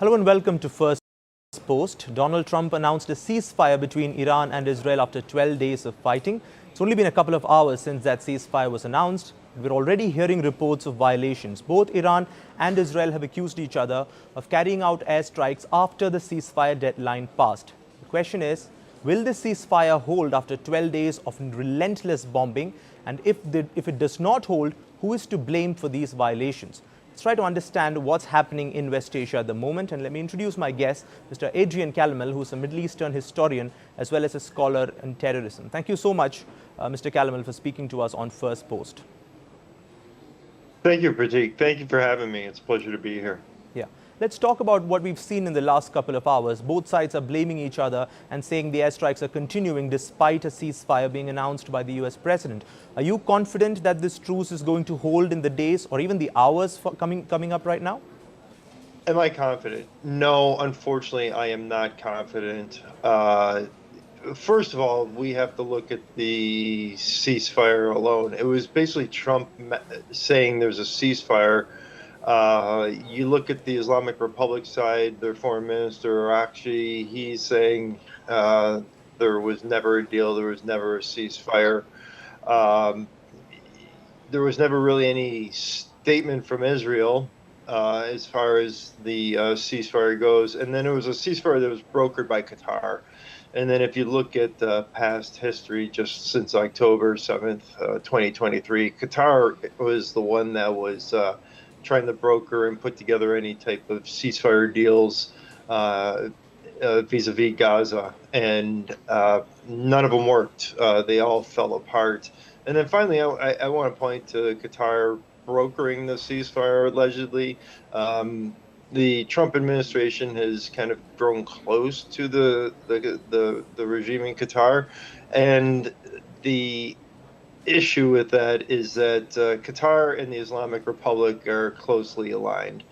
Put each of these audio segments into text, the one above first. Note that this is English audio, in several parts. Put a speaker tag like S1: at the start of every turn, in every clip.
S1: Hello and welcome to Firstpost. Donald Trump announced a ceasefire between Iran and Israel after 12 days of fighting. It's only been a couple of hours since that ceasefire was announced. We're already hearing reports of violations. Both Iran and Israel have accused each other of carrying out airstrikes after the ceasefire deadline passed. The question is, will this ceasefire hold after 12 days of relentless bombing? And if it does not hold, who is to blame for these violations? Let's try to understand what's happening in West Asia at the moment. And let me introduce my guest, Mr. Adrian Calamel, who's a Middle Eastern historian as well as a scholar in terrorism. Thank you so much, Mr. Calamel, for speaking to us on Firstpost.
S2: Thank you, Prathik. Thank you for having me. It's a pleasure to be here.
S1: Yeah. Let's talk about what we've seen in the last couple of hours. Both sides are blaming each other and saying the airstrikes are continuing despite a ceasefire being announced by the US president. Are you confident that this truce is going to hold in the days or even the hours coming up right now?
S2: Am I confident? No, unfortunately, I am not confident. First of all, we have to look at the ceasefire alone. It was basically Trump saying there's a ceasefire. You look at the Islamic Republic side, their foreign minister, actually, he's saying there was never a deal, there was never a ceasefire. There was never really any statement from Israel as far as the ceasefire goes. And then it was a ceasefire that was brokered by Qatar. And then if you look at past history, just since October 7th, 2023, Qatar was the one that was trying to broker and put together any type of ceasefire deals vis-a-vis Gaza. And none of them worked. They all fell apart. And then finally, I want to point to Qatar brokering the ceasefire, allegedly. The Trump administration has kind of grown close to the regime in Qatar, and the issue with that is that Qatar and the Islamic Republic are closely aligned.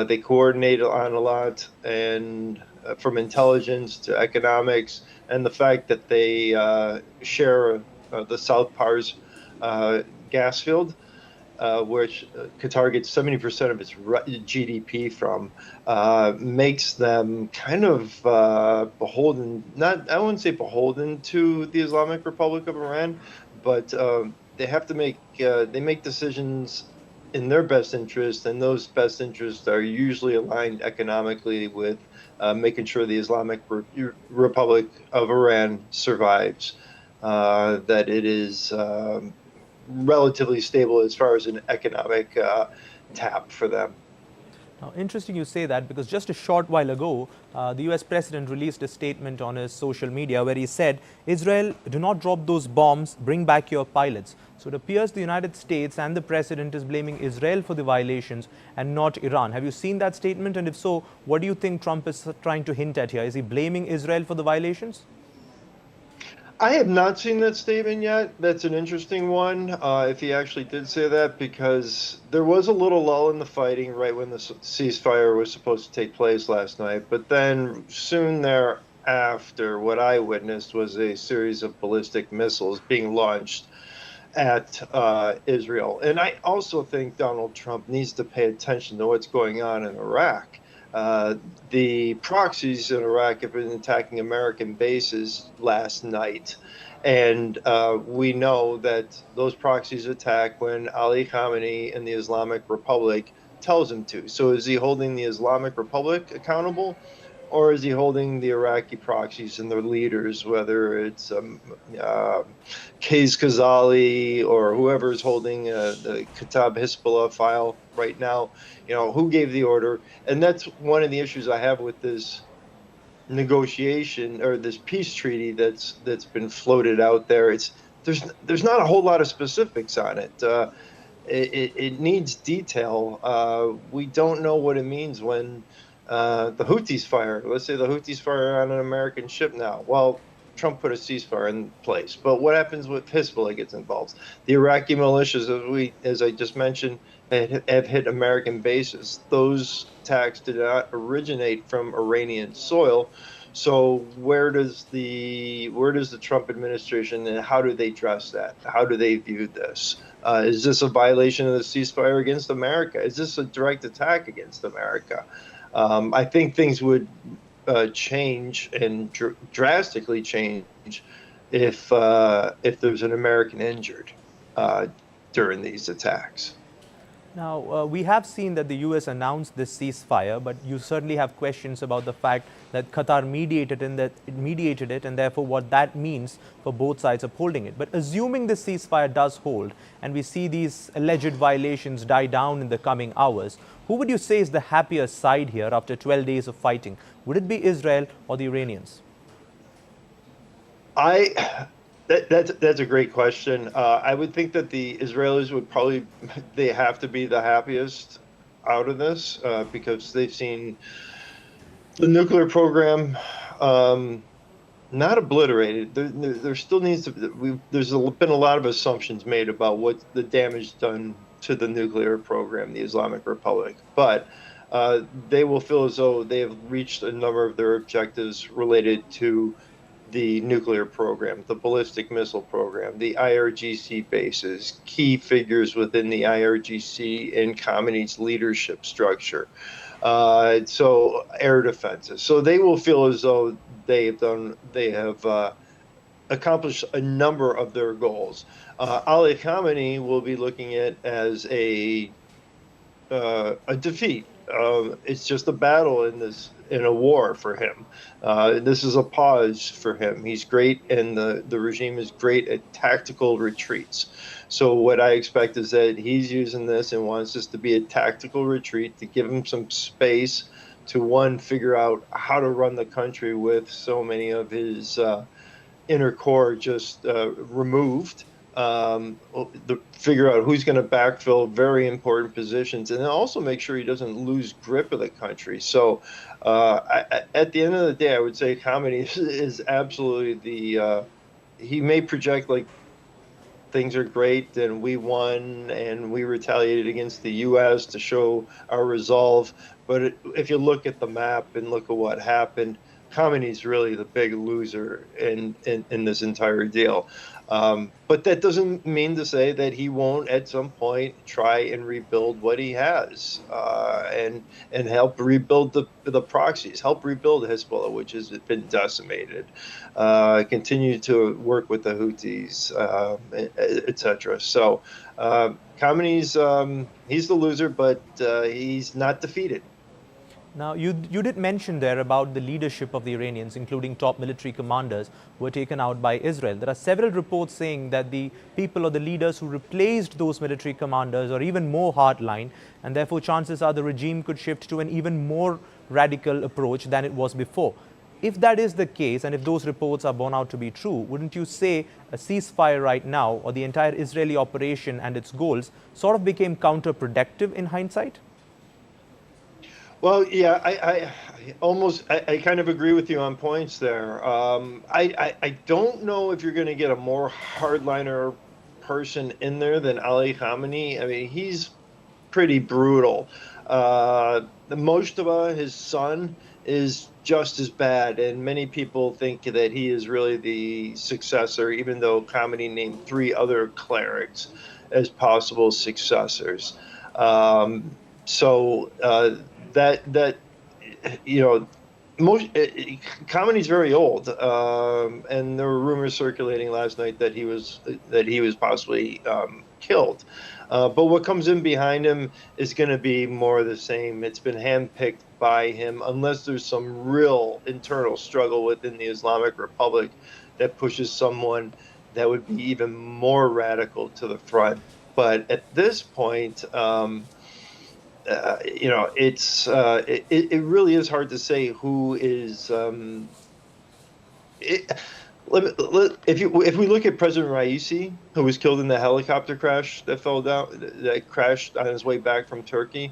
S2: They coordinate on a lot, and from intelligence to economics, and the fact that they share the South Pars gas field, which Qatar gets 70% of its GDP from, makes them kind of beholden, I wouldn't say beholden to the Islamic Republic of Iran, but they have to make decisions in their best interest, and those best interests are usually aligned economically with making sure the Islamic Republic of Iran survives, that it is relatively stable as far as an economic tap for them.
S1: Now, interesting you say that, because just a short while ago, the US president released a statement on his social media where he said, Israel, do not drop those bombs, bring back your pilots. So it appears the United States and the president is blaming Israel for the violations and not Iran. Have you seen that statement? And if so, what do you think Trump is trying to hint at here? Is he blaming Israel for the violations?
S2: I have not seen that statement yet. That's an interesting one, if he actually did say that, because there was a little lull in the fighting right when the ceasefire was supposed to take place last night. But then soon thereafter, what I witnessed was a series of ballistic missiles being launched at Israel. And I also think Donald Trump needs to pay attention to what's going on in Iraq. The proxies in Iraq have been attacking American bases last night. And we know that those proxies attack when Ali Khamenei and the Islamic Republic tells him to. So is he holding the Islamic Republic accountable? Or is he holding the Iraqi proxies and their leaders, whether it's Qais Khazali or whoever is holding the Kitab Hezbollah file right now? You know, who gave the order? And that's one of the issues I have with this negotiation or this peace treaty that's been floated out there. There's not a whole lot of specifics on it. It needs detail. We don't know what it means when the Houthis fire. Let's say the Houthis fire on an American ship now. Well, Trump put a ceasefire in place. But what happens if Hezbollah gets involved? The Iraqi militias, as I just mentioned, have hit American bases. Those attacks did not originate from Iranian soil. So where does the Trump administration, and how do they address that? How do they view this? Is this a violation of the ceasefire against America? Is this a direct attack against America? I think things would change and drastically change if there's an American injured uh, during these attacks.
S1: Now, we have seen that the US announced this ceasefire, but you certainly have questions about the fact that Qatar mediated it, and therefore what that means for both sides upholding it. But assuming the ceasefire does hold, and we see these alleged violations die down in the coming hours, who would you say is the happier side here after 12 days of fighting? Would it be Israel or the Iranians?
S2: I that's a great question. I would think that the Israelis would probably they have to be the happiest out of this because they've seen the nuclear program not obliterated. There still needs to there's been a lot of assumptions made about what the damage done to the nuclear program, the Islamic Republic, but they will feel as though they have reached a number of their objectives related to the nuclear program, the ballistic missile program, the IRGC bases, key figures within the IRGC and Khamenei's leadership structure. So air defenses. So they will feel as though they have accomplished a number of their goals. Ali Khamenei will be looking at as a defeat. It's just a battle in a war for him. This is a pause for him. He's great, and the regime is great at tactical retreats. So what I expect is that he's using this and wants this to be a tactical retreat to give him some space to, one, figure out how to run the country with so many of his inner core just removed. Figure out who's going to backfill very important positions, and then also make sure he doesn't lose grip of the country. So at the end of the day, I would say Khamenei is absolutely he may project like things are great and we won and we retaliated against the U.S. to show our resolve. But if you look at the map and look at what happened, Khamenei's really the big loser in this entire deal. But that doesn't mean to say that he won't at some point try and rebuild what he has and help rebuild the proxies, help rebuild Hezbollah, which has been decimated, continue to work with the Houthis, etc. So Khamenei's he's the loser, but he's not defeated.
S1: Now, you did mention there about the leadership of the Iranians, including top military commanders, were taken out by Israel. There are several reports saying that the people or the leaders who replaced those military commanders are even more hardline, and therefore chances are the regime could shift to an even more radical approach than it was before. If that is the case, and if those reports are borne out to be true, wouldn't you say a ceasefire right now, or the entire Israeli operation and its goals, sort of became counterproductive in hindsight?
S2: Well, yeah, I kind of agree with you on points there. I don't know if you're going to get a more hardliner person in there than Ali Khamenei. I mean, he's pretty brutal. The Moshtaba, his son, is just as bad, and many people think that he is really the successor, even though Khamenei named 3 other clerics as possible successors. So that you know, Khamenei's very old, and there were rumors circulating last night that he was possibly killed. But what comes in behind him is going to be more of the same. It's been handpicked by him, unless there's some real internal struggle within the Islamic Republic that pushes someone that would be even more radical to the front. But at this point, you know, it really is hard to say who is. If we look at President Raisi, who was killed in the helicopter crash that crashed on his way back from Turkey,